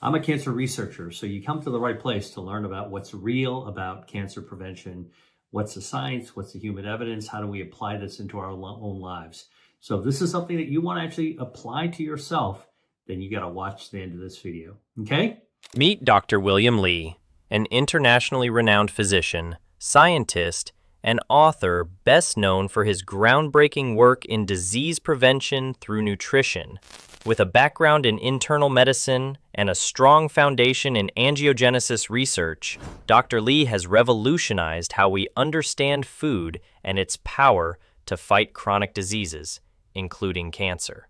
I'm a cancer researcher, so you come to the right place to learn about what's real about cancer prevention. What's the science? What's the human evidence? How do we apply this into our own lives? So if this is something that you want to actually apply to yourself, then you got to watch the end of this video, okay? Meet Dr. William Li, an internationally renowned physician, scientist, and author best known for his groundbreaking work in disease prevention through nutrition. With a background in internal medicine and a strong foundation in angiogenesis research, Dr. Li has revolutionized how we understand food and its power to fight chronic diseases, including cancer.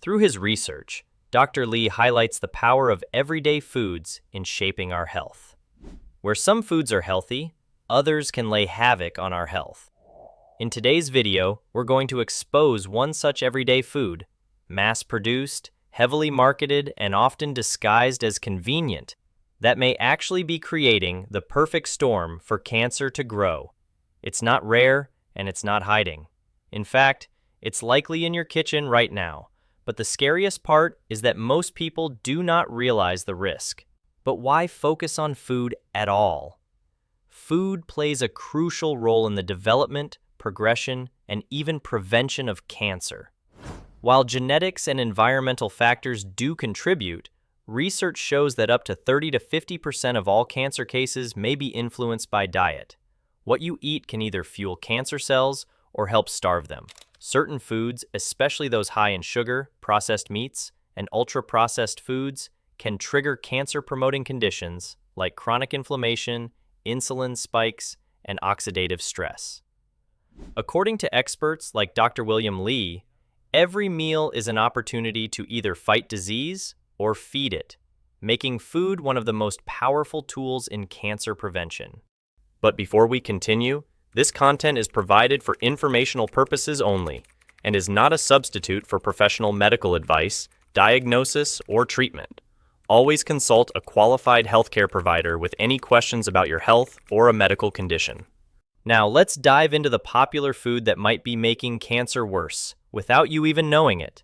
Through his research, Dr. Li highlights the power of everyday foods in shaping our health. Where some foods are healthy, others can lay havoc on our health. In today's video, we're going to expose one such everyday food, mass-produced, heavily marketed, and often disguised as convenient, that may actually be creating the perfect storm for cancer to grow. It's not rare, and it's not hiding. In fact, it's likely in your kitchen right now. But the scariest part is that most people do not realize the risk. But why focus on food at all? Food plays a crucial role in the development, progression, and even prevention of cancer. While genetics and environmental factors do contribute, research shows that up to 30 to 50% of all cancer cases may be influenced by diet. What you eat can either fuel cancer cells or help starve them. Certain foods, especially those high in sugar, processed meats, and ultra-processed foods, can trigger cancer-promoting conditions like chronic inflammation, insulin spikes, and oxidative stress. According to experts like Dr. William Li, every meal is an opportunity to either fight disease or feed it, making food one of the most powerful tools in cancer prevention. But before we continue, this content is provided for informational purposes only and is not a substitute for professional medical advice, diagnosis, or treatment. Always consult a qualified healthcare provider with any questions about your health or a medical condition. Now let's dive into the popular food that might be making cancer worse without you even knowing it.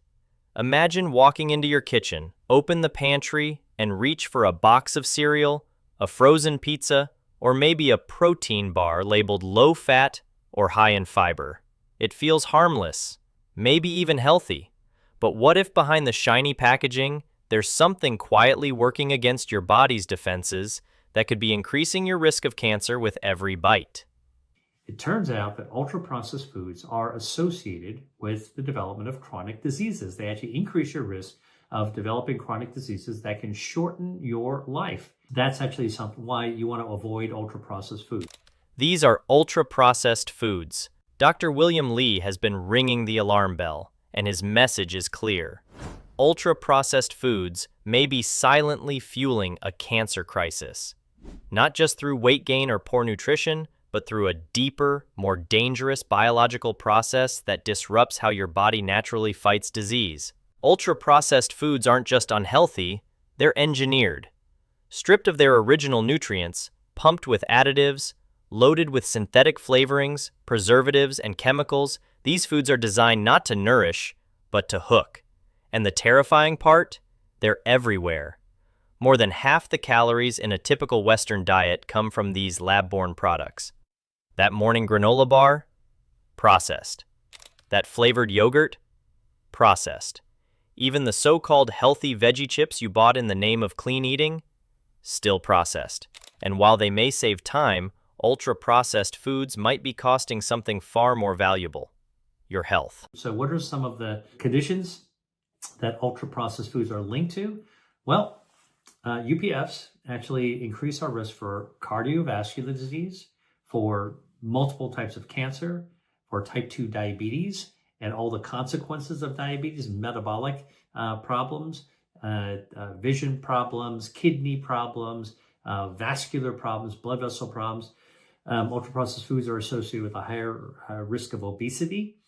Imagine walking into your kitchen, open the pantry, and reach for a box of cereal, a frozen pizza, or maybe a protein bar labeled low-fat or high in fiber. It feels harmless, maybe even healthy. But what if behind the shiny packaging, there's something quietly working against your body's defenses that could be increasing your risk of cancer with every bite? It turns out that ultra-processed foods are associated with the development of chronic diseases. They actually increase your risk of developing chronic diseases that can shorten your life. That's actually something why you want to avoid ultra-processed foods. These are ultra-processed foods. Dr. William Li has been ringing the alarm bell, and his message is clear. Ultra-processed foods may be silently fueling a cancer crisis, not just through weight gain or poor nutrition, but through a deeper, more dangerous biological process that disrupts how your body naturally fights disease. Ultra-processed foods aren't just unhealthy, they're engineered. Stripped of their original nutrients, pumped with additives, loaded with synthetic flavorings, preservatives, and chemicals, these foods are designed not to nourish, but to hook. And the terrifying part? They're everywhere. More than half the calories in a typical Western diet come from these lab-born products. That morning granola bar? Processed. That flavored yogurt? Processed. Even the so-called healthy veggie chips you bought in the name of clean eating? Still processed. And while they may save time, ultra-processed foods might be costing something far more valuable: your health. So what are some of the conditions that ultra-processed foods are linked to? Well, UPFs actually increase our risk for cardiovascular disease, for multiple types of cancer, for type 2 diabetes, and all the consequences of diabetes, metabolic problems, vision problems, kidney problems, vascular problems, blood vessel problems. Ultra-processed foods are associated with a higher risk of obesity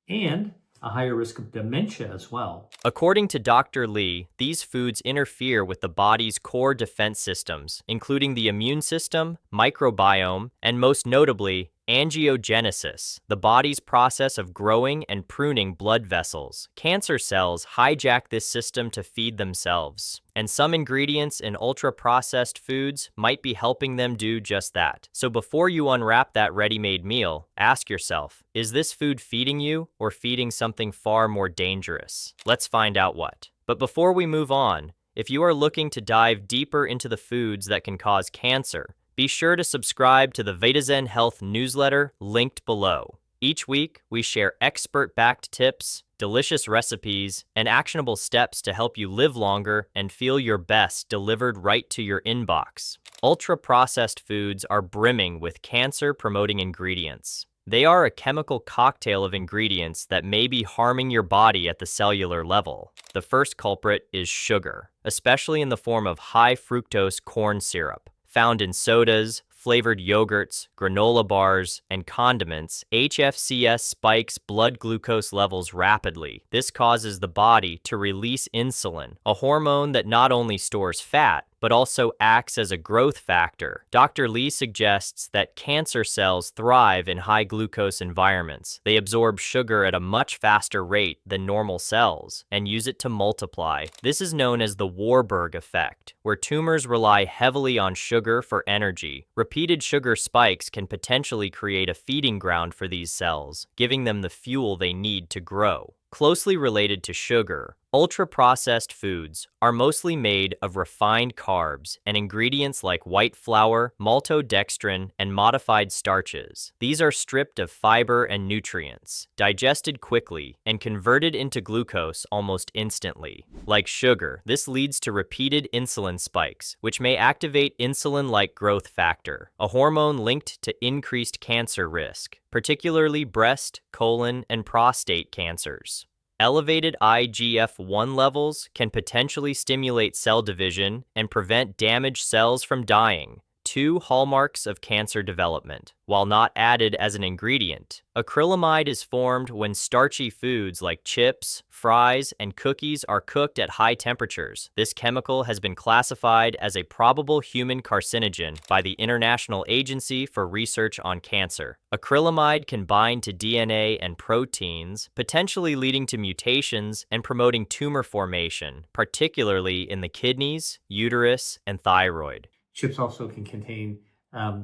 and a higher risk of dementia as well. According to Dr. Li, these foods interfere with the body's core defense systems, including the immune system, microbiome, and most notably, Angiogenesis, the body's process of growing and pruning blood vessels. Cancer cells hijack this system to feed themselves, and some ingredients in ultra-processed foods might be helping them do just that. So before you unwrap that ready-made meal, ask yourself, is this food feeding you or feeding something far more dangerous? Let's find out what. But before we move on, if you are looking to dive deeper into the foods that can cause cancer, be sure to subscribe to the Vitazen Health newsletter linked below. Each week, we share expert-backed tips, delicious recipes, and actionable steps to help you live longer and feel your best delivered right to your inbox. Ultra-processed foods are brimming with cancer-promoting ingredients. They are a chemical cocktail of ingredients that may be harming your body at the cellular level. The first culprit is sugar, especially in the form of high fructose corn syrup. Found in sodas, flavored yogurts, granola bars, and condiments, HFCS spikes blood glucose levels rapidly. This causes the body to release insulin, a hormone that not only stores fat, but also acts as a growth factor. Dr. Lee suggests that cancer cells thrive in high glucose environments. They absorb sugar at a much faster rate than normal cells and use it to multiply. This is known as the Warburg effect, where tumors rely heavily on sugar for energy. Repeated sugar spikes can potentially create a feeding ground for these cells, giving them the fuel they need to grow. Closely related to sugar, ultra-processed foods are mostly made of refined carbs and ingredients like white flour, maltodextrin, and modified starches. These are stripped of fiber and nutrients, digested quickly, and converted into glucose almost instantly. Like sugar, this leads to repeated insulin spikes, which may activate insulin-like growth factor, a hormone linked to increased cancer risk, particularly breast, colon, and prostate cancers. Elevated IGF-1 levels can potentially stimulate cell division and prevent damaged cells from dying, two hallmarks of cancer development. While not added as an ingredient, acrylamide is formed when starchy foods like chips, fries, and cookies are cooked at high temperatures. This chemical has been classified as a probable human carcinogen by the International Agency for Research on Cancer. Acrylamide can bind to DNA and proteins, potentially leading to mutations and promoting tumor formation, particularly in the kidneys, uterus, and thyroid. Chips also can contain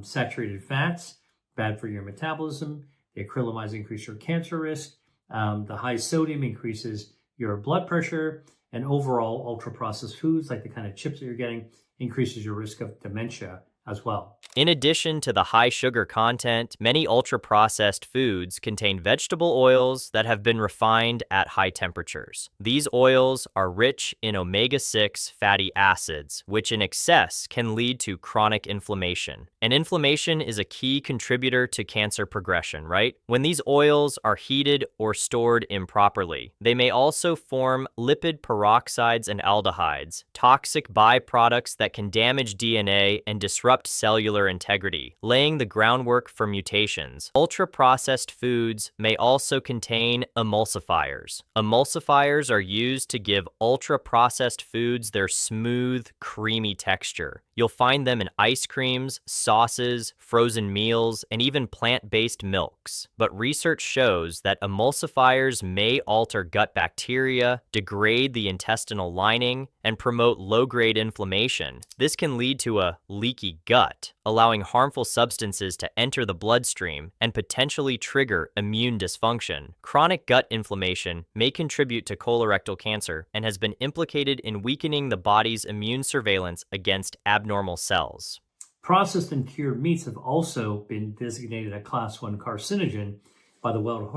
saturated fats, bad for your metabolism. The acrylamides increase your cancer risk. The high sodium increases your blood pressure. And overall, ultra-processed foods, like the kind of chips that you're getting, increases your risk of dementia as well. In addition to the high sugar content, many ultra-processed foods contain vegetable oils that have been refined at high temperatures. These oils are rich in omega-6 fatty acids, which in excess can lead to chronic inflammation. And inflammation is a key contributor to cancer progression, right? When these oils are heated or stored improperly, they may also form lipid peroxides and aldehydes, toxic byproducts that can damage DNA and disrupt cellular integrity, laying the groundwork for mutations. Ultra-processed foods may also contain emulsifiers. Emulsifiers are used to give ultra-processed foods their smooth, creamy texture. You'll find them in ice creams, sauces, frozen meals, and even plant-based milks. But research shows that emulsifiers may alter gut bacteria, degrade the intestinal lining, and promote low-grade inflammation. This can lead to a leaky gut, allowing harmful substances to enter the bloodstream and potentially trigger immune dysfunction. Chronic gut inflammation may contribute to colorectal cancer and has been implicated in weakening the body's immune surveillance against abnormal cells. Processed and cured meats have also been designated a Class 1 carcinogen by the World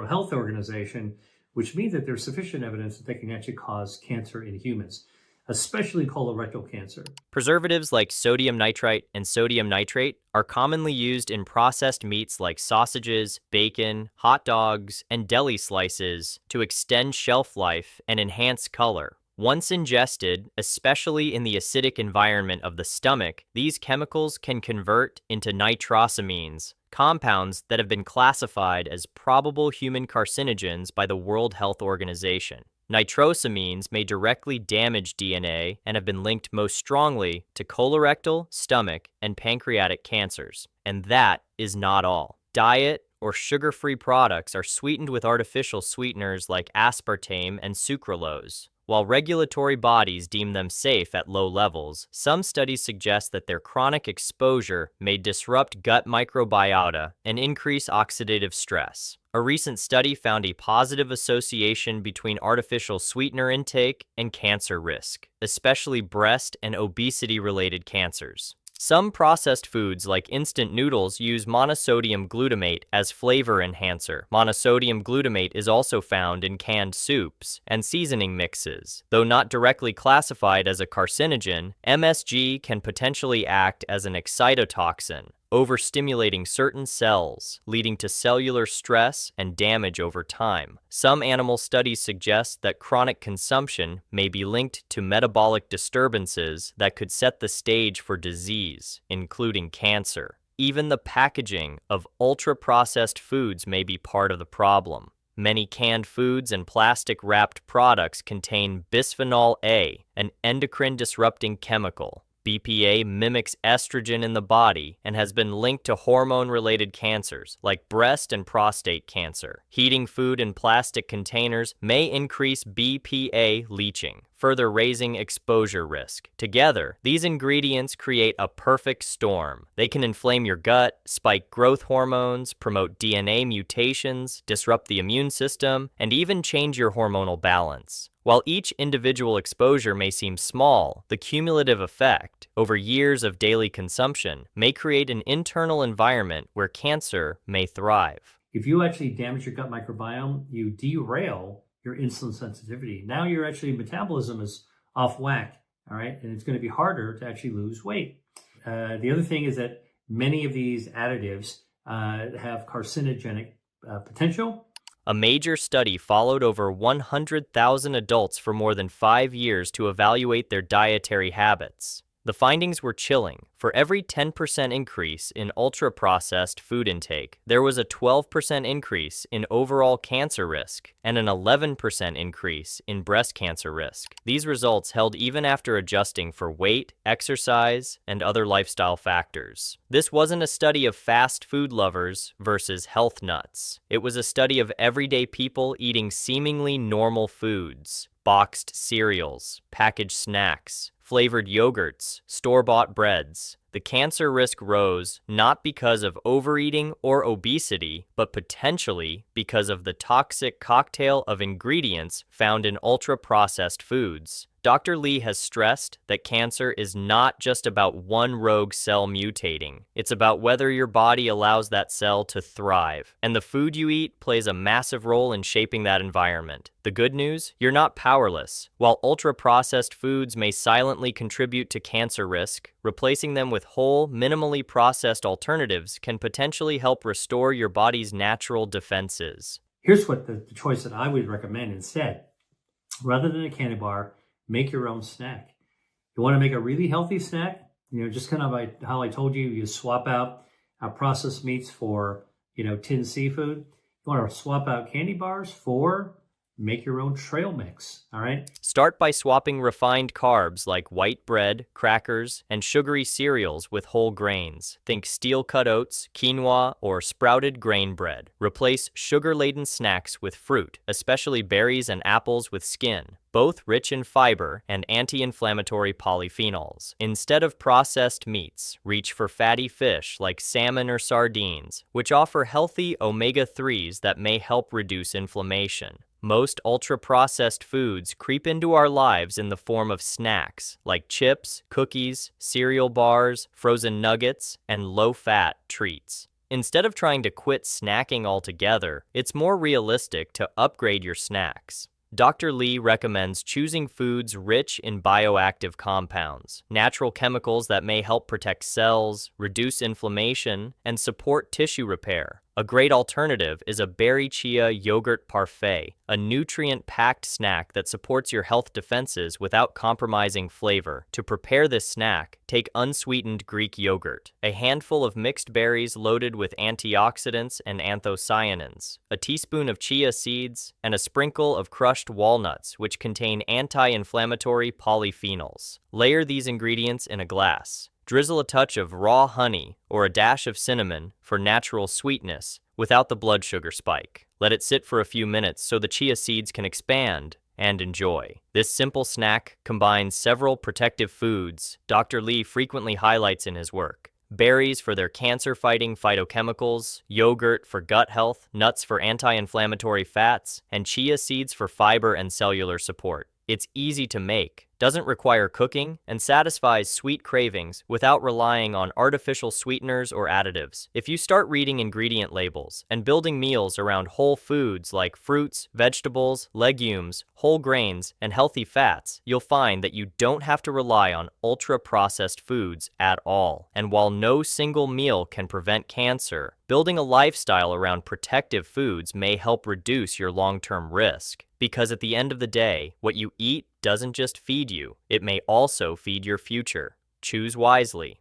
Health Organization, which means that there's sufficient evidence that they can actually cause cancer in humans, especially colorectal cancer. Preservatives like sodium nitrite and sodium nitrate are commonly used in processed meats like sausages, bacon, hot dogs, and deli slices to extend shelf life and enhance color. Once ingested, especially in the acidic environment of the stomach, these chemicals can convert into nitrosamines, compounds that have been classified as probable human carcinogens by the World Health Organization. Nitrosamines may directly damage DNA and have been linked most strongly to colorectal, stomach, and pancreatic cancers. And that is not all. diet or sugar-free products are sweetened with artificial sweeteners like aspartame and sucralose. While regulatory bodies deem them safe at low levels, some studies suggest that their chronic exposure may disrupt gut microbiota and increase oxidative stress. A recent study found a positive association between artificial sweetener intake and cancer risk, especially breast and obesity-related cancers. Some processed foods like instant noodles use monosodium glutamate as flavor enhancer. Monosodium glutamate is also found in canned soups and seasoning mixes. Though not directly classified as a carcinogen, MSG can potentially act as an excitotoxin, overstimulating certain cells, leading to cellular stress and damage over time. Some animal studies suggest that chronic consumption may be linked to metabolic disturbances that could set the stage for disease, including cancer. Even the packaging of ultra-processed foods may be part of the problem. Many canned foods and plastic-wrapped products contain bisphenol A, an endocrine-disrupting chemical. BPA mimics estrogen in the body and has been linked to hormone-related cancers like breast and prostate cancer. Heating food in plastic containers may increase BPA leaching, further raising exposure risk. Together, these ingredients create a perfect storm. They can inflame your gut, spike growth hormones, promote DNA mutations, disrupt the immune system, and even change your hormonal balance. While each individual exposure may seem small, the cumulative effect over years of daily consumption may create an internal environment where cancer may thrive. If you actually damage your gut microbiome, you derail your insulin sensitivity. Now your actually metabolism is off whack, all right? And it's going to be harder to actually lose weight. The other thing is that many of these additives have carcinogenic potential. A major study followed over 100,000 adults for more than 5 years to evaluate their dietary habits. The findings were chilling. For every 10% increase in ultra-processed food intake, there was a 12% increase in overall cancer risk and an 11% increase in breast cancer risk. These results held even after adjusting for weight, exercise, and other lifestyle factors. This wasn't a study of fast food lovers versus health nuts. It was a study of everyday people eating seemingly normal foods. Boxed cereals, packaged snacks, flavored yogurts, store-bought breads. The cancer risk rose not because of overeating or obesity, but potentially because of the toxic cocktail of ingredients found in ultra-processed foods. Dr. Lee has stressed that cancer is not just about one rogue cell mutating. It's about whether your body allows that cell to thrive. And the food you eat plays a massive role in shaping that environment. The good news? You're not powerless. While ultra-processed foods may silently contribute to cancer risk, replacing them with whole, minimally processed alternatives can potentially help restore your body's natural defenses. Here's what the choice that I would recommend instead. Rather than a candy bar, make your own snack. You want to make a really healthy snack? Just kind of like how I told you, you swap out processed meats for, tinned seafood. You want to swap out candy bars for make your own trail mix, all right? Start by swapping refined carbs like white bread, crackers, and sugary cereals with whole grains. Think steel-cut oats, quinoa, or sprouted grain bread. Replace sugar-laden snacks with fruit, especially berries and apples with skin, both rich in fiber and anti-inflammatory polyphenols. Instead of processed meats, reach for fatty fish like salmon or sardines, which offer healthy omega-3s that may help reduce inflammation. Most ultra-processed foods creep into our lives in the form of snacks like chips, cookies, cereal bars, frozen nuggets, and low-fat treats. Instead of trying to quit snacking altogether, it's more realistic to upgrade your snacks. Dr. Lee recommends choosing foods rich in bioactive compounds, natural chemicals that may help protect cells, reduce inflammation, and support tissue repair. A great alternative is a berry chia yogurt parfait, a nutrient-packed snack that supports your health defenses without compromising flavor. To prepare this snack, take unsweetened Greek yogurt, a handful of mixed berries loaded with antioxidants and anthocyanins, a teaspoon of chia seeds, and a sprinkle of crushed walnuts, which contain anti-inflammatory polyphenols. Layer these ingredients in a glass. Drizzle a touch of raw honey or a dash of cinnamon for natural sweetness without the blood sugar spike. Let it sit for a few minutes so the chia seeds can expand and enjoy. This simple snack combines several protective foods Dr. Lee frequently highlights in his work. Berries for their cancer-fighting phytochemicals, yogurt for gut health, nuts for anti-inflammatory fats, and chia seeds for fiber and cellular support. It's easy to make, doesn't require cooking, and satisfies sweet cravings without relying on artificial sweeteners or additives. If you start reading ingredient labels and building meals around whole foods like fruits, vegetables, legumes, whole grains, and healthy fats, you'll find that you don't have to rely on ultra-processed foods at all. And while no single meal can prevent cancer, building a lifestyle around protective foods may help reduce your long-term risk. Because at the end of the day, what you eat doesn't just feed you, it may also feed your future. Choose wisely.